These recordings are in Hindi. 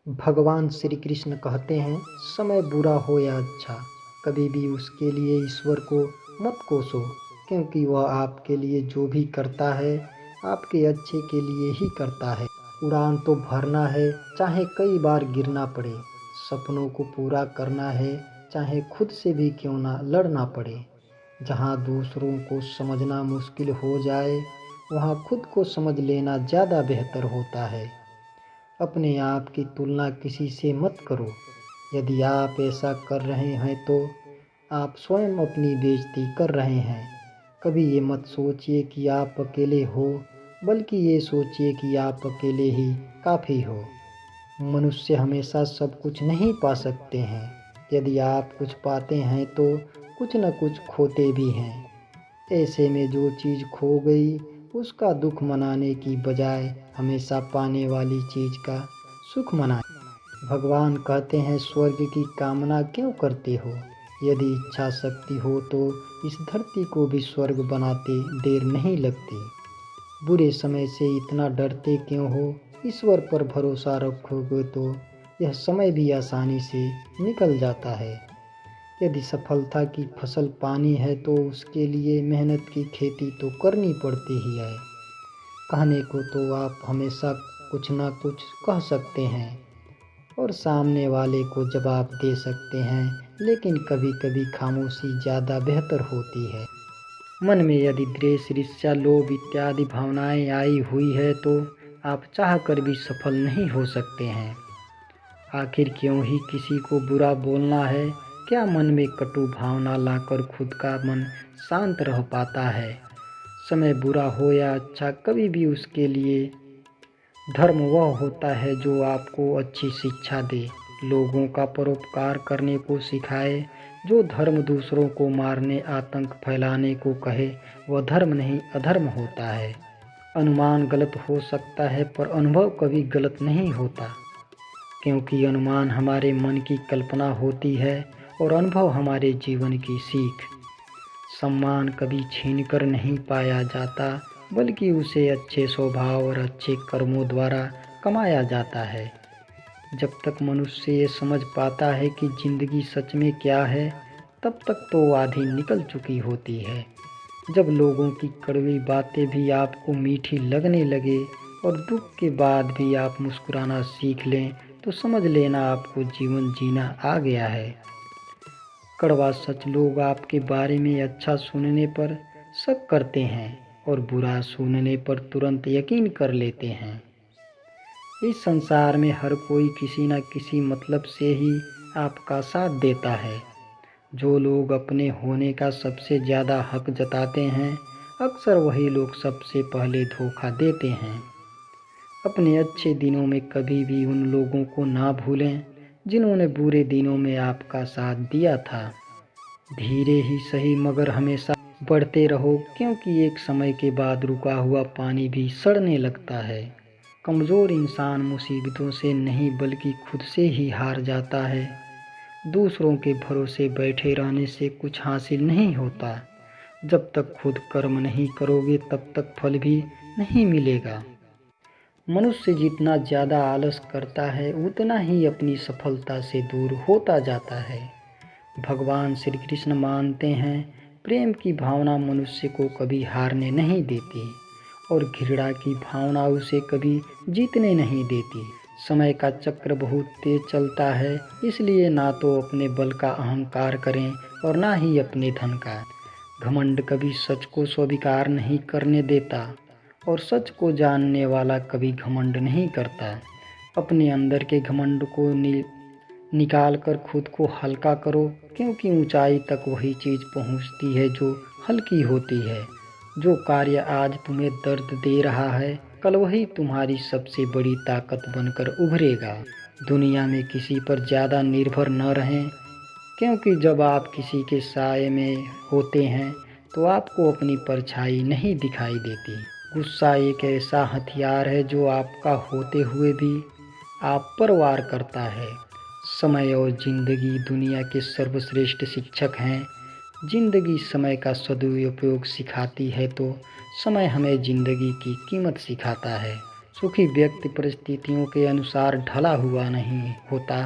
भगवान श्री कृष्ण कहते हैं, समय बुरा हो या अच्छा, कभी भी उसके लिए ईश्वर को मत कोसो, क्योंकि वह आपके लिए जो भी करता है आपके अच्छे के लिए ही करता है। उड़ान तो भरना है, चाहे कई बार गिरना पड़े। सपनों को पूरा करना है, चाहे खुद से भी क्यों ना लड़ना पड़े। जहाँ दूसरों को समझना मुश्किल हो जाए, वहाँ खुद को समझ लेना ज़्यादा बेहतर होता है। अपने आप की तुलना किसी से मत करो। यदि आप ऐसा कर रहे हैं तो आप स्वयं अपनी बेइज्जती कर रहे हैं। कभी ये मत सोचिए कि आप अकेले हो, बल्कि ये सोचिए कि आप अकेले ही काफ़ी हो। मनुष्य हमेशा सब कुछ नहीं पा सकते हैं। यदि आप कुछ पाते हैं तो कुछ न कुछ खोते भी हैं। ऐसे में जो चीज़ खो गई उसका दुख मनाने की बजाय हमेशा पाने वाली चीज़ का सुख मनाएं। भगवान कहते हैं, स्वर्ग की कामना क्यों करते हो? यदि इच्छा शक्ति हो तो इस धरती को भी स्वर्ग बनाते देर नहीं लगती। बुरे समय से इतना डरते क्यों हो? ईश्वर पर भरोसा रखोगे तो यह समय भी आसानी से निकल जाता है। यदि सफलता की फसल पानी है तो उसके लिए मेहनत की खेती तो करनी पड़ती ही है। कहने को तो आप हमेशा कुछ ना कुछ कह सकते हैं और सामने वाले को जवाब दे सकते हैं, लेकिन कभी कभी खामोशी ज़्यादा बेहतर होती है। मन में यदि द्वेष, ईर्ष्या, लोभ इत्यादि भावनाएं आई हुई है तो आप चाह कर भी सफल नहीं हो सकते हैं। आखिर क्यों ही किसी को बुरा बोलना है? क्या मन में कटु भावना लाकर खुद का मन शांत रह पाता है? समय बुरा हो या अच्छा, कभी भी उसके लिए धर्म वह होता है जो आपको अच्छी शिक्षा दे, लोगों का परोपकार करने को सिखाए। जो धर्म दूसरों को मारने, आतंक फैलाने को कहे, वह धर्म नहीं अधर्म होता है। अनुमान गलत हो सकता है पर अनुभव कभी गलत नहीं होता, क्योंकि अनुमान हमारे मन की कल्पना होती है और अनुभव हमारे जीवन की सीख। सम्मान कभी छीनकर नहीं पाया जाता, बल्कि उसे अच्छे स्वभाव और अच्छे कर्मों द्वारा कमाया जाता है। जब तक मनुष्य ये समझ पाता है कि जिंदगी सच में क्या है, तब तक तो आधी निकल चुकी होती है। जब लोगों की कड़वी बातें भी आपको मीठी लगने लगे और दुख के बाद भी आप मुस्कुराना सीख लें, तो समझ लेना आपको जीवन जीना आ गया है। कड़वा सच, लोग आपके बारे में अच्छा सुनने पर शक करते हैं और बुरा सुनने पर तुरंत यकीन कर लेते हैं। इस संसार में हर कोई किसी न किसी मतलब से ही आपका साथ देता है। जो लोग अपने होने का सबसे ज़्यादा हक जताते हैं, अक्सर वही लोग सबसे पहले धोखा देते हैं। अपने अच्छे दिनों में कभी भी उन लोगों को ना भूलें जिन्होंने बुरे दिनों में आपका साथ दिया था। धीरे ही सही मगर हमेशा बढ़ते रहो, क्योंकि एक समय के बाद रुका हुआ पानी भी सड़ने लगता है। कमज़ोर इंसान मुसीबतों से नहीं बल्कि खुद से ही हार जाता है। दूसरों के भरोसे बैठे रहने से कुछ हासिल नहीं होता। जब तक खुद कर्म नहीं करोगे तब तक फल भी नहीं मिलेगा। मनुष्य जितना ज़्यादा आलस करता है उतना ही अपनी सफलता से दूर होता जाता है। भगवान श्री कृष्ण मानते हैं, प्रेम की भावना मनुष्य को कभी हारने नहीं देती और घृणा की भावना उसे कभी जीतने नहीं देती। समय का चक्र बहुत तेज चलता है, इसलिए ना तो अपने बल का अहंकार करें और ना ही अपने धन का। घमंड कभी सच को स्वीकार नहीं करने देता और सच को जानने वाला कभी घमंड नहीं करता। अपने अंदर के घमंड को निकाल कर खुद को हल्का करो, क्योंकि ऊंचाई तक वही चीज़ पहुंचती है जो हल्की होती है। जो कार्य आज तुम्हें दर्द दे रहा है, कल वही तुम्हारी सबसे बड़ी ताकत बनकर उभरेगा। दुनिया में किसी पर ज़्यादा निर्भर न रहें, क्योंकि जब आप किसी के साए में होते हैं तो आपको अपनी परछाई नहीं दिखाई देती। गुस्सा एक ऐसा हथियार है जो आपका होते हुए भी आप पर वार करता है। समय और जिंदगी दुनिया के सर्वश्रेष्ठ शिक्षक हैं। जिंदगी समय का सदुपयोग सिखाती है तो समय हमें जिंदगी की कीमत सिखाता है। सुखी व्यक्ति परिस्थितियों के अनुसार ढला हुआ नहीं होता,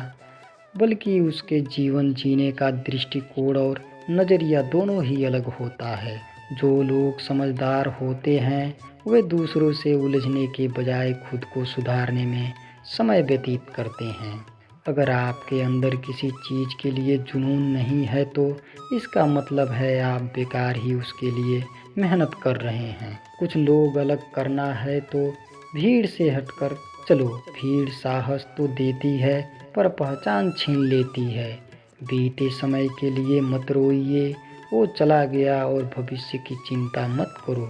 बल्कि उसके जीवन जीने का दृष्टिकोण और नज़रिया दोनों ही अलग होता है। जो लोग समझदार होते हैं वे दूसरों से उलझने के बजाय खुद को सुधारने में समय व्यतीत करते हैं। अगर आपके अंदर किसी चीज़ के लिए जुनून नहीं है तो इसका मतलब है आप बेकार ही उसके लिए मेहनत कर रहे हैं। कुछ लोग अलग करना है तो भीड़ से हटकर चलो। भीड़ साहस तो देती है पर पहचान छीन लेती है। बीते समय के लिए मत रोइए, वो चला गया, और भविष्य की चिंता मत करो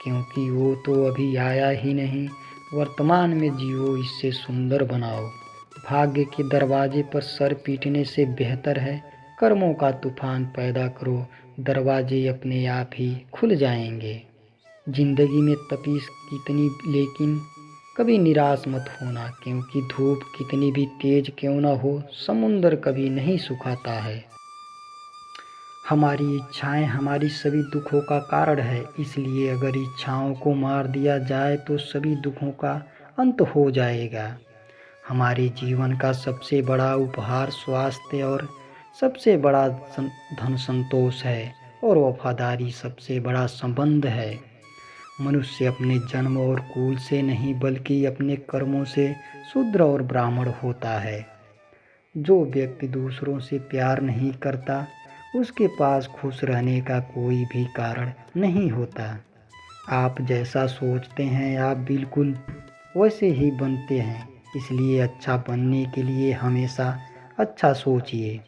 क्योंकि वो तो अभी आया ही नहीं। वर्तमान में जियो, इससे सुंदर बनाओ। भाग्य के दरवाजे पर सर पीटने से बेहतर है कर्मों का तूफान पैदा करो, दरवाजे अपने आप ही खुल जाएंगे। जिंदगी में तपीस कितनी, लेकिन कभी निराश मत होना क्योंकि धूप कितनी भी तेज क्यों ना हो, समुंदर कभी नहीं सुखाता है। हमारी इच्छाएं हमारी सभी दुखों का कारण है, इसलिए अगर इच्छाओं को मार दिया जाए तो सभी दुखों का अंत हो जाएगा। हमारे जीवन का सबसे बड़ा उपहार स्वास्थ्य और सबसे बड़ा धन संतोष है, और वफादारी सबसे बड़ा संबंध है। मनुष्य अपने जन्म और कुल से नहीं बल्कि अपने कर्मों से शूद्र और ब्राह्मण होता है। जो व्यक्ति दूसरों से प्यार नहीं करता उसके पास खुश रहने का कोई भी कारण नहीं होता। आप जैसा सोचते हैं आप बिल्कुल वैसे ही बनते हैं, इसलिए अच्छा बनने के लिए हमेशा अच्छा सोचिए।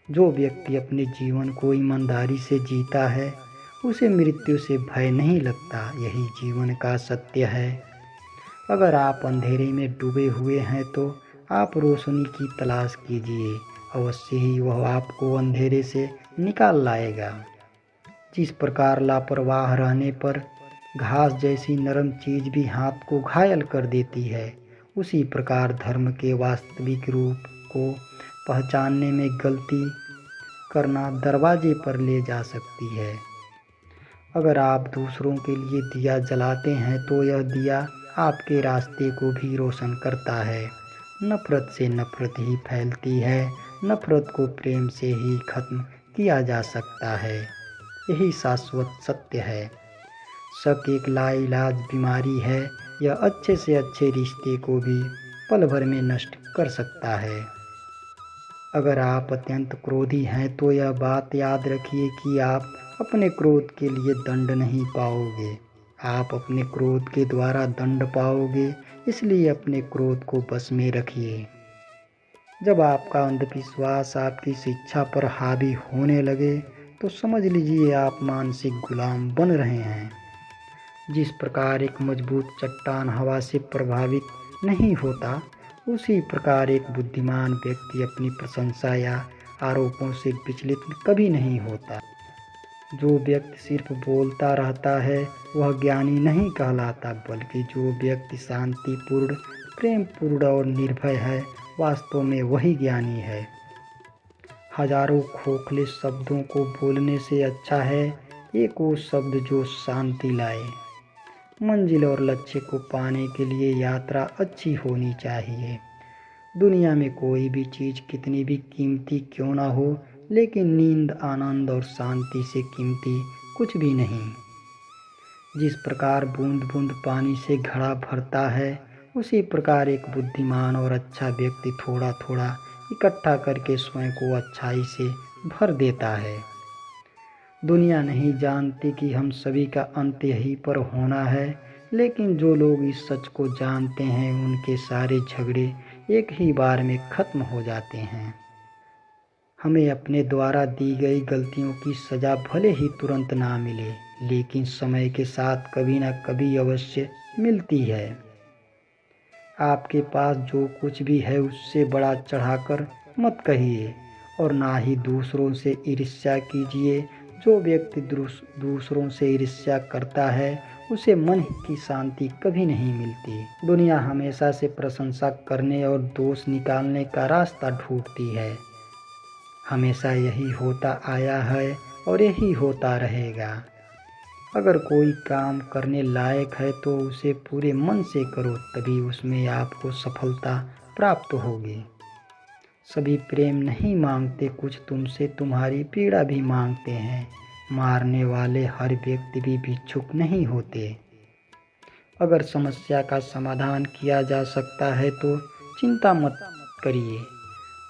जो व्यक्ति अपने जीवन को ईमानदारी से जीता है उसे मृत्यु से भय नहीं लगता, यही जीवन का सत्य है। अगर आप अंधेरे में डूबे हुए हैं तो आप रोशनी की तलाश कीजिए, अवश्य ही वह आपको अंधेरे से निकाल लाएगा। जिस प्रकार लापरवाह रहने पर घास जैसी नरम चीज भी हाथ को घायल कर देती है, उसी प्रकार धर्म के वास्तविक रूप को पहचानने में गलती करना दरवाजे पर ले जा सकती है। अगर आप दूसरों के लिए दिया जलाते हैं तो यह दिया आपके रास्ते को भी रोशन करता है। नफरत से नफरत ही फैलती है, नफरत को प्रेम से ही खत्म किया जा सकता है, यही शाश्वत सत्य है। शक एक लाइलाज बीमारी है, यह अच्छे से अच्छे रिश्ते को भी पल भर में नष्ट कर सकता है। अगर आप अत्यंत क्रोधी हैं तो यह बात याद रखिए कि आप अपने क्रोध के लिए दंड नहीं पाओगे, आप अपने क्रोध के द्वारा दंड पाओगे, इसलिए अपने क्रोध को बस में रखिए। जब आपका अंधविश्वास आपकी शिक्षा पर हावी होने लगे तो समझ लीजिए आप मानसिक गुलाम बन रहे हैं। जिस प्रकार एक मजबूत चट्टान हवा से प्रभावित नहीं होता, उसी प्रकार एक बुद्धिमान व्यक्ति अपनी प्रशंसा या आरोपों से विचलित कभी नहीं होता। जो व्यक्ति सिर्फ बोलता रहता है वह ज्ञानी नहीं कहलाता, बल्कि जो व्यक्ति शांतिपूर्ण, प्रेमपूर्ण और निर्भय है वास्तव में वही ज्ञानी है। हजारों खोखले शब्दों को बोलने से अच्छा है एक वो शब्द जो शांति लाए। मंजिल और लक्ष्य को पाने के लिए यात्रा अच्छी होनी चाहिए। दुनिया में कोई भी चीज़ कितनी भी कीमती क्यों ना हो, लेकिन नींद, आनंद और शांति से कीमती कुछ भी नहीं। जिस प्रकार बूंद बूंद पानी से घड़ा भरता है, उसी प्रकार एक बुद्धिमान और अच्छा व्यक्ति थोड़ा थोड़ा इकट्ठा करके स्वयं को अच्छाई से भर देता है। दुनिया नहीं जानती कि हम सभी का अंत यहीं पर होना है, लेकिन जो लोग इस सच को जानते हैं उनके सारे झगड़े एक ही बार में खत्म हो जाते हैं। हमें अपने द्वारा दी गई गलतियों की सज़ा भले ही तुरंत ना मिले, लेकिन समय के साथ कभी ना कभी अवश्य मिलती है। आपके पास जो कुछ भी है उससे बड़ा चढ़ाकर मत कहिए और ना ही दूसरों से ईर्ष्या कीजिए। जो व्यक्ति दूसरों से ईर्ष्या करता है उसे मन की शांति कभी नहीं मिलती। दुनिया हमेशा से प्रशंसा करने और दोष निकालने का रास्ता ढूंढती है। हमेशा यही होता आया है और यही होता रहेगा। अगर कोई काम करने लायक है तो उसे पूरे मन से करो, तभी उसमें आपको सफलता प्राप्त होगी। सभी प्रेम नहीं मांगते, कुछ तुमसे तुम्हारी पीड़ा भी मांगते हैं। मारने वाले हर व्यक्ति भी भिक्षुक नहीं होते। अगर समस्या का समाधान किया जा सकता है तो चिंता मत करिए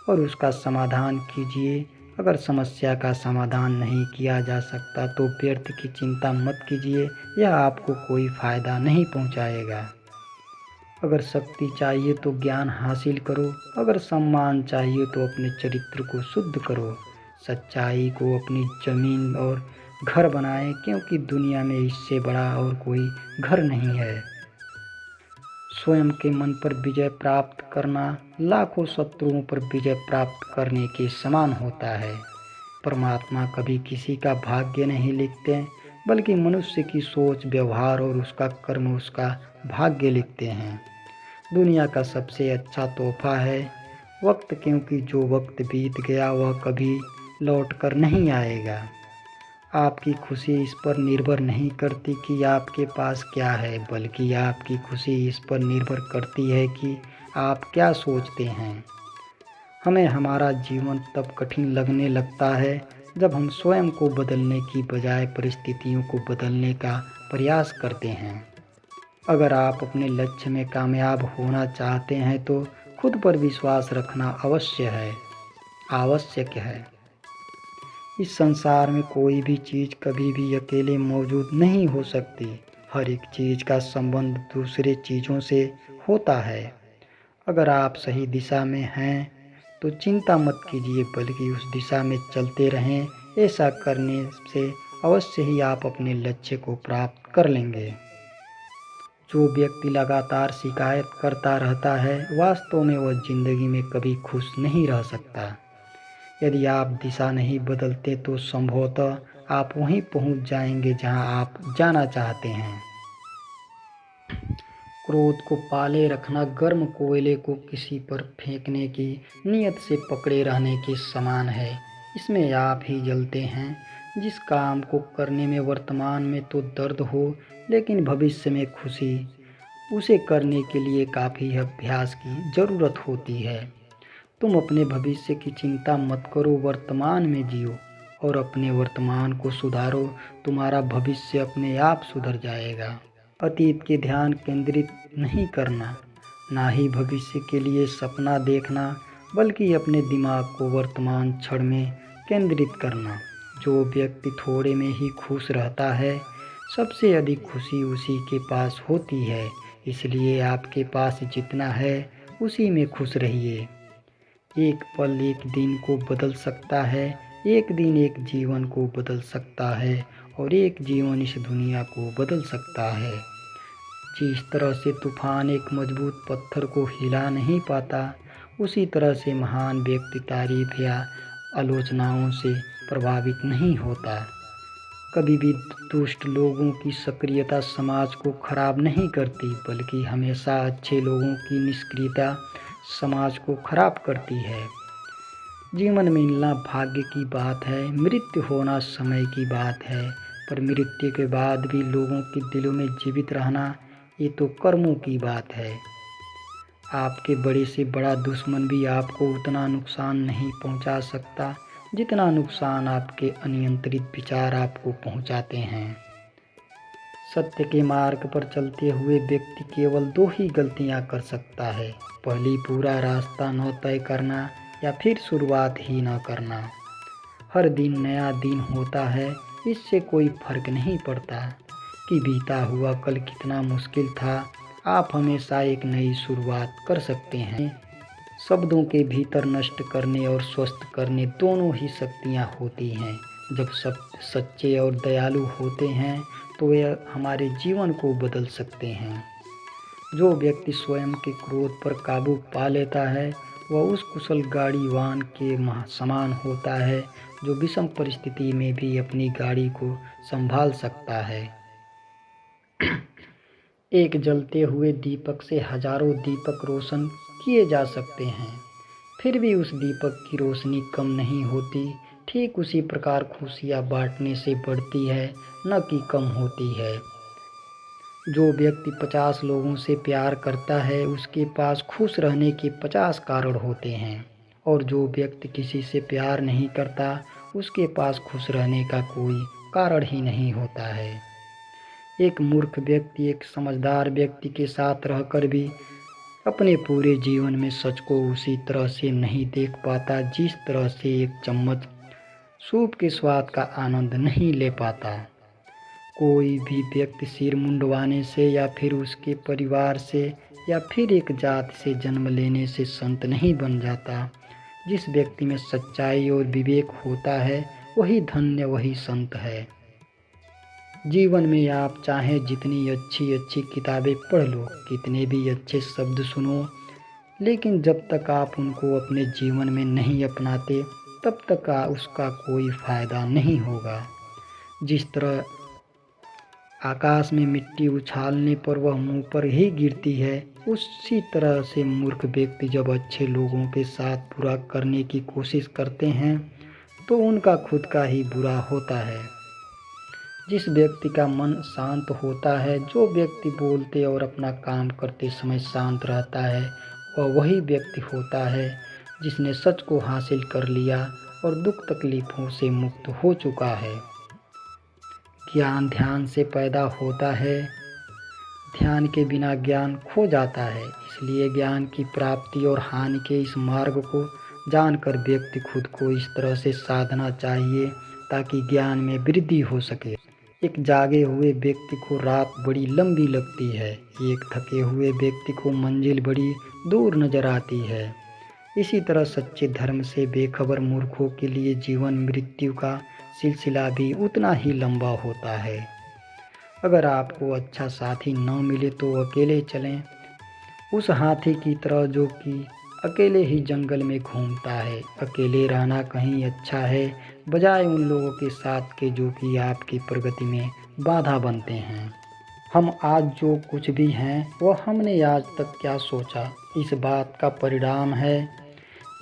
और उसका समाधान कीजिए। अगर समस्या का समाधान नहीं किया जा सकता तो व्यर्थ की चिंता मत कीजिए, यह आपको कोई फायदा नहीं पहुंचाएगा। अगर शक्ति चाहिए तो ज्ञान हासिल करो, अगर सम्मान चाहिए तो अपने चरित्र को शुद्ध करो। सच्चाई को अपनी जमीन और घर बनाएं, क्योंकि दुनिया में इससे बड़ा और कोई घर नहीं है। स्वयं के मन पर विजय प्राप्त करना लाखों शत्रुओं पर विजय प्राप्त करने के समान होता है। परमात्मा कभी किसी का भाग्य नहीं लिखते, बल्कि मनुष्य की सोच, व्यवहार और उसका कर्म उसका भाग्य लिखते हैं। दुनिया का सबसे अच्छा तोहफा है वक्त, क्योंकि जो वक्त बीत गया वह कभी लौट कर नहीं आएगा। आपकी खुशी इस पर निर्भर नहीं करती कि आपके पास क्या है, बल्कि आपकी खुशी इस पर निर्भर करती है कि आप क्या सोचते हैं। हमें हमारा जीवन तब कठिन लगने लगता है जब हम स्वयं को बदलने की बजाय परिस्थितियों को बदलने का प्रयास करते हैं। अगर आप अपने लक्ष्य में कामयाब होना चाहते हैं तो खुद पर विश्वास रखना आवश्यक है। इस संसार में कोई भी चीज़ कभी भी अकेले मौजूद नहीं हो सकती। हर एक चीज़ का संबंध दूसरे चीज़ों से होता है। अगर आप सही दिशा में हैं तो चिंता मत कीजिए, बल्कि उस दिशा में चलते रहें। ऐसा करने से अवश्य ही आप अपने लक्ष्य को प्राप्त कर लेंगे। जो व्यक्ति लगातार शिकायत करता रहता है, वास्तव में वह जिंदगी में कभी खुश नहीं रह सकता। यदि आप दिशा नहीं बदलते तो संभवतः आप वहीं पहुंच जाएंगे जहां आप जाना चाहते हैं। क्रोध को पाले रखना गर्म कोयले को किसी पर फेंकने की नीयत से पकड़े रहने के समान है। इसमें आप ही जलते हैं। जिस काम को करने में वर्तमान में तो दर्द हो, लेकिन भविष्य में खुशी, उसे करने के लिए काफ़ी अभ्यास की ज़रूरत होती है। तुम अपने भविष्य की चिंता मत करो, वर्तमान में जियो और अपने वर्तमान को सुधारो। तुम्हारा भविष्य अपने आप सुधर जाएगा। अतीत के ध्यान केंद्रित नहीं करना, ना ही भविष्य के लिए सपना देखना, बल्कि अपने दिमाग को वर्तमान क्षण में केंद्रित करना। जो व्यक्ति थोड़े में ही खुश रहता है, सबसे अधिक खुशी उसी के पास होती है। इसलिए आपके पास जितना है उसी में खुश रहिए। एक पल एक दिन को बदल सकता है, एक दिन एक जीवन को बदल सकता है और एक जीवन इस दुनिया को बदल सकता है। जिस तरह से तूफान एक मजबूत पत्थर को हिला नहीं पाता, उसी तरह से महान व्यक्ति तारीफ या आलोचनाओं से प्रभावित नहीं होता। कभी भी दुष्ट लोगों की सक्रियता समाज को खराब नहीं करती, बल्कि हमेशा अच्छे लोगों की निष्क्रियता समाज को खराब करती है। जीवन में मिलना भाग्य की बात है, मृत्यु होना समय की बात है, पर मृत्यु के बाद भी लोगों के दिलों में जीवित रहना, ये तो कर्मों की बात है। आपके बड़े से बड़ा दुश्मन भी आपको उतना नुकसान नहीं पहुंचा सकता जितना नुकसान आपके अनियंत्रित विचार आपको पहुंचाते हैं। सत्य के मार्ग पर चलते हुए व्यक्ति केवल दो ही गलतियां कर सकता है। पहली, पूरा रास्ता न तय करना, या फिर शुरुआत ही न करना। हर दिन नया दिन होता है, इससे कोई फर्क नहीं पड़ता कि बीता हुआ कल कितना मुश्किल था। आप हमेशा एक नई शुरुआत कर सकते हैं। शब्दों के भीतर नष्ट करने और स्वस्थ करने दोनों ही शक्तियाँ होती हैं। जब शब्द सच्चे और दयालु होते हैं तो वे हमारे जीवन को बदल सकते हैं। जो व्यक्ति स्वयं के क्रोध पर काबू पा लेता है वह उस कुशल गाड़ीवान के समान होता है जो विषम परिस्थिति में भी अपनी गाड़ी को संभाल सकता है। एक जलते हुए दीपक से हजारों दीपक रोशन किए जा सकते हैं, फिर भी उस दीपक की रोशनी कम नहीं होती। ठीक उसी प्रकार खुशियाँ बांटने से बढ़ती है, न कि कम होती है। जो व्यक्ति 50 लोगों से प्यार करता है, उसके पास खुश रहने के 50 कारण होते हैं, और जो व्यक्ति किसी से प्यार नहीं करता, उसके पास खुश रहने का कोई कारण ही नहीं होता है। एक मूर्ख व्यक्ति एक समझदार व्यक्ति के साथ रहकर भी अपने पूरे जीवन में सच को उसी तरह से नहीं देख पाता, जिस तरह से एक चम्मच सूप के स्वाद का आनंद नहीं ले पाता। कोई भी व्यक्ति सिर मुंडवाने से या फिर उसके परिवार से या फिर एक जात से जन्म लेने से संत नहीं बन जाता। जिस व्यक्ति में सच्चाई और विवेक होता है, वही धन्य, वही संत है। जीवन में आप चाहे जितनी अच्छी अच्छी किताबें पढ़ लो, कितने भी अच्छे शब्द सुनो, लेकिन जब तक आप उनको अपने जीवन में नहीं अपनाते, तब तक उसका कोई फ़ायदा नहीं होगा। जिस तरह आकाश में मिट्टी उछालने पर वह मुंह पर ही गिरती है, उसी तरह से मूर्ख व्यक्ति जब अच्छे लोगों के साथ बुरा करने की कोशिश करते हैं, तो उनका खुद का ही बुरा होता है। जिस व्यक्ति का मन शांत होता है, जो व्यक्ति बोलते और अपना काम करते समय शांत रहता है, वह वही व्यक्ति होता है जिसने सच को हासिल कर लिया और दुख तकलीफ़ों से मुक्त हो चुका है। ज्ञान ध्यान से पैदा होता है, ध्यान के बिना ज्ञान खो जाता है। इसलिए ज्ञान की प्राप्ति और हानि के इस मार्ग को जानकर व्यक्ति खुद को इस तरह से साधना चाहिए ताकि ज्ञान में वृद्धि हो सके। एक जागे हुए व्यक्ति को रात बड़ी लंबी लगती है, एक थके हुए व्यक्ति को मंजिल बड़ी दूर नजर आती है। इसी तरह सच्चे धर्म से बेखबर मूर्खों के लिए जीवन मृत्यु का सिलसिला भी उतना ही लंबा होता है। अगर आपको अच्छा साथी न मिले तो अकेले चलें, उस हाथी की तरह जो कि अकेले ही जंगल में घूमता है। अकेले रहना कहीं अच्छा है, बजाय उन लोगों के साथ के जो कि आपकी प्रगति में बाधा बनते हैं। हम आज जो कुछ भी हैं, वह हमने आज तक क्या सोचा, इस बात का परिणाम है।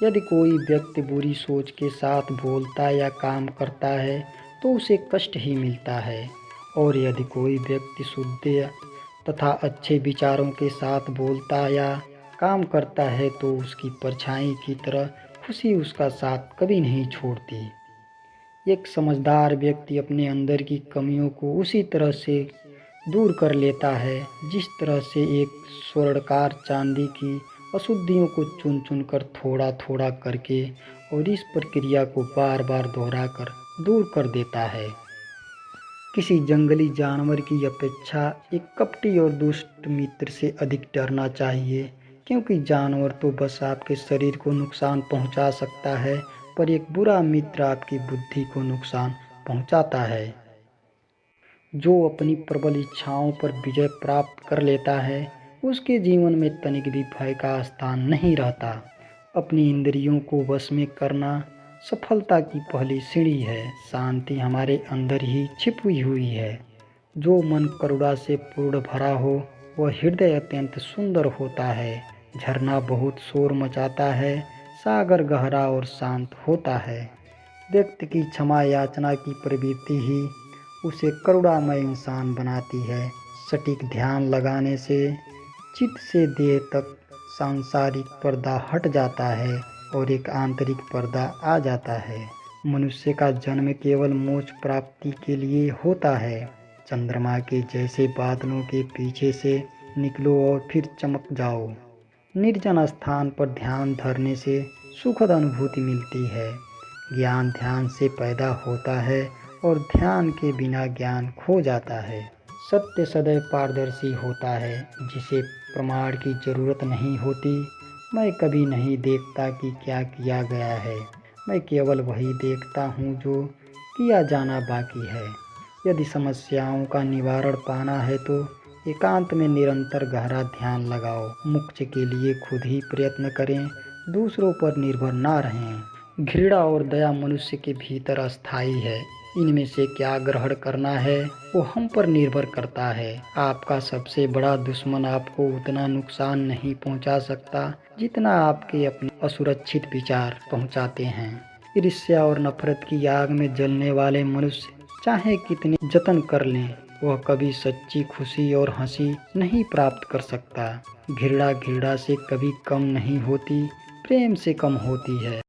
यदि कोई व्यक्ति बुरी सोच के साथ बोलता या काम करता है, तो उसे कष्ट ही मिलता है, और यदि कोई व्यक्ति शुद्ध तथा अच्छे विचारों के साथ बोलता या काम करता है, तो उसकी परछाई की तरह खुशी उसका साथ कभी नहीं छोड़ती। एक समझदार व्यक्ति अपने अंदर की कमियों को उसी तरह से दूर कर लेता है, जिस तरह से एक स्वर्णकार चांदी की अशुद्धियों को चुन चुन कर थोड़ा थोड़ा करके और इस प्रक्रिया को बार बार दोहराकर दूर कर देता है। किसी जंगली जानवर की अपेक्षा एक कपटी और दुष्ट मित्र से अधिक डरना चाहिए, क्योंकि जानवर तो बस आपके शरीर को नुकसान पहुंचा सकता है, पर एक बुरा मित्र आपकी बुद्धि को नुकसान पहुंचाता है। जो अपनी प्रबल इच्छाओं पर विजय प्राप्त कर लेता है, उसके जीवन में तनिक भी भय का स्थान नहीं रहता। अपनी इंद्रियों को वश में करना सफलता की पहली सीढ़ी है। शांति हमारे अंदर ही छिपी हुई है। जो मन करुणा से पूर्ण भरा हो, वह हृदय अत्यंत सुंदर होता है। झरना बहुत शोर मचाता है, सागर गहरा और शांत होता है। व्यक्ति की क्षमा याचना की प्रवृत्ति ही उसे करुणामय इंसान बनाती है। सटीक ध्यान लगाने से चित्त से देह तक सांसारिक पर्दा हट जाता है और एक आंतरिक पर्दा आ जाता है। मनुष्य का जन्म केवल मोक्ष प्राप्ति के लिए होता है। चंद्रमा के जैसे बादलों के पीछे से निकलो और फिर चमक जाओ। निर्जन स्थान पर ध्यान धरने से सुखद अनुभूति मिलती है। ज्ञान ध्यान से पैदा होता है और ध्यान के बिना ज्ञान खो जाता है। सत्य सदैव पारदर्शी होता है, जिसे प्रमाण की जरूरत नहीं होती। मैं कभी नहीं देखता कि क्या किया गया है, मैं केवल वही देखता हूँ जो किया जाना बाकी है। यदि समस्याओं का निवारण पाना है तो एकांत में निरंतर गहरा ध्यान लगाओ। मोक्ष के लिए खुद ही प्रयत्न करें, दूसरों पर निर्भर ना रहें। घृणा और दया मनुष्य के भीतर अस्थायी है। इनमें से क्या ग्रहण करना है वो हम पर निर्भर करता है। आपका सबसे बड़ा दुश्मन आपको उतना नुकसान नहीं पहुंचा सकता जितना आपके अपने असुरक्षित विचार पहुंचाते हैं। ईर्ष्या और नफरत की आग में जलने वाले मनुष्य चाहे कितने जतन कर लें, वह कभी सच्ची खुशी और हंसी नहीं प्राप्त कर सकता। घृणा घृणा से कभी कम नहीं होती, प्रेम से कम होती है।